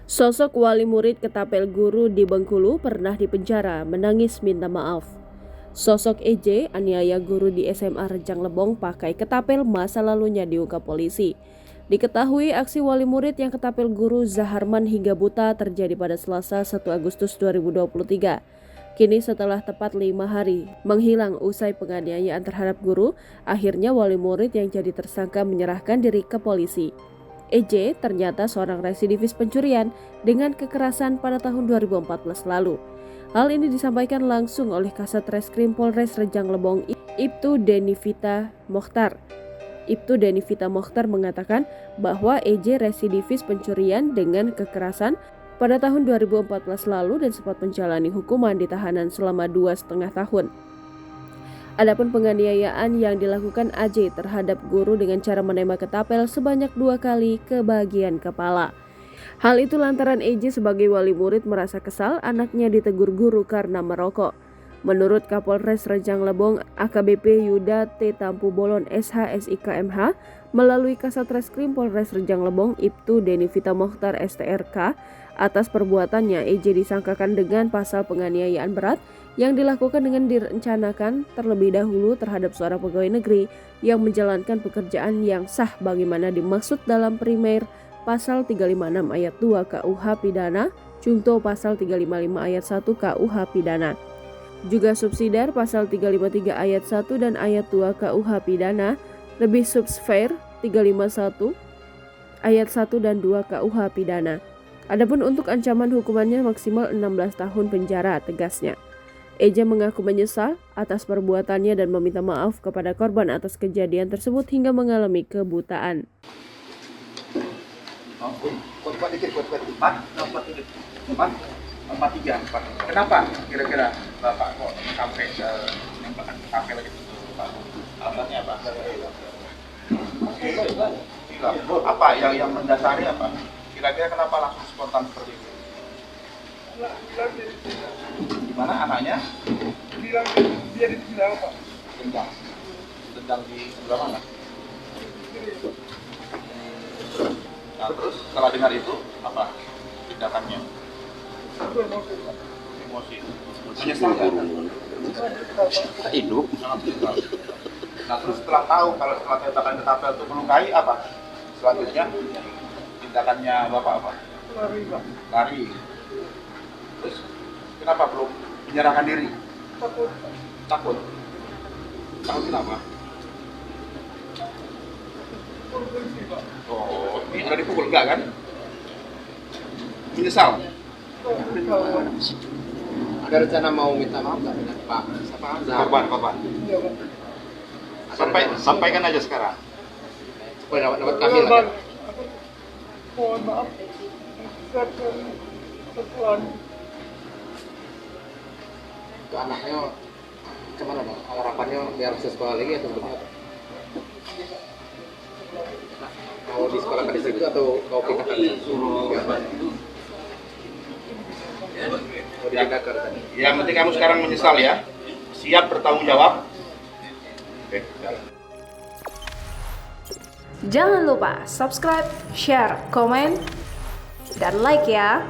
Sosok wali murid ketapel guru di Bengkulu pernah dipenjara, menangis minta maaf. Sosok EJ, aniaya guru di SMA Rejang Lebong pakai ketapel, masa lalunya diungkap polisi. Diketahui aksi wali murid yang ketapel guru Zaharman hingga buta terjadi pada Selasa 1 Agustus 2023. Kini setelah tepat 5 hari menghilang usai penganiayaan terhadap guru, akhirnya wali murid yang jadi tersangka menyerahkan diri ke polisi. EJ ternyata seorang residivis pencurian dengan kekerasan pada tahun 2014 lalu. Hal ini disampaikan langsung oleh Kasat Reskrim Polres Rejang Lebong Ibtu Denivita Mokhtar. Ibtu Denivita Mokhtar mengatakan bahwa EJ residivis pencurian dengan kekerasan pada tahun 2014 lalu dan sempat menjalani hukuman di tahanan selama 2,5 tahun. Adapun penganiayaan yang dilakukan AJ terhadap guru dengan cara menembak ketapel sebanyak 2 kali ke bagian kepala. Hal itu lantaran EJ sebagai wali murid merasa kesal anaknya ditegur guru karena merokok. Menurut Kapolres Rejang Lebong AKBP Yuda T. Tampu Bolon SH SIKMH melalui Kasat Reskrim Polres Rejang Lebong Ibtu Denivita Mokhtar STRK, atas perbuatannya EJ disangkakan dengan pasal penganiayaan berat yang dilakukan dengan direncanakan terlebih dahulu terhadap seorang pegawai negeri yang menjalankan pekerjaan yang sah bagaimana dimaksud dalam primer pasal 356 ayat 2 KUH Pidana, Jungto pasal 355 ayat 1 KUH Pidana. Juga subsidiar pasal 353 ayat 1 dan ayat 2 KUH Pidana, lebih subsfer 351 ayat 1 dan 2 KUH Pidana. Adapun untuk ancaman hukumannya maksimal 16 tahun penjara, tegasnya. EJ mengaku menyesal atas perbuatannya dan meminta maaf kepada korban atas kejadian tersebut hingga mengalami kebutaan. Kenapa kira-kira Bapak kok sampai menembakkan ketapel gitu, Pak? Alasannya apa? Apa yang mendasari apa? Kira-kira kenapa langsung spontan seperti itu? Gimana anaknya? Dia dibilang apa? Tendang di sebelah mana? Nah, terus setelah dengar itu apa tindakannya? Emosi. Menyesal kan? Hidup. Nah, terus setelah tahu kalau setelah tembakan ketapel itu melukai apa? Selanjutnya tindakannya Bapak apa? Lari. Terus kenapa belum menyerahkan diri? Takut. Takut kenapa? Oh, ini ada dipukul enggak kan? Menyesal? Ada rencana mau minta maaf nggak dengan Pak? Korban. Sampaikan aja sekarang. Supaya dapat kami lah. Mohon maaf, kesalahan. Itu anaknya gimana Bang? Harapannya biar bisa sekolah lagi atau bagaimana? Mau di sekolah di situ atau mau pindah ke Yang penting kamu sekarang menyesal ya. Siap bertanggung jawab. Oke, jalan. Jangan lupa subscribe, share, komen, dan like ya.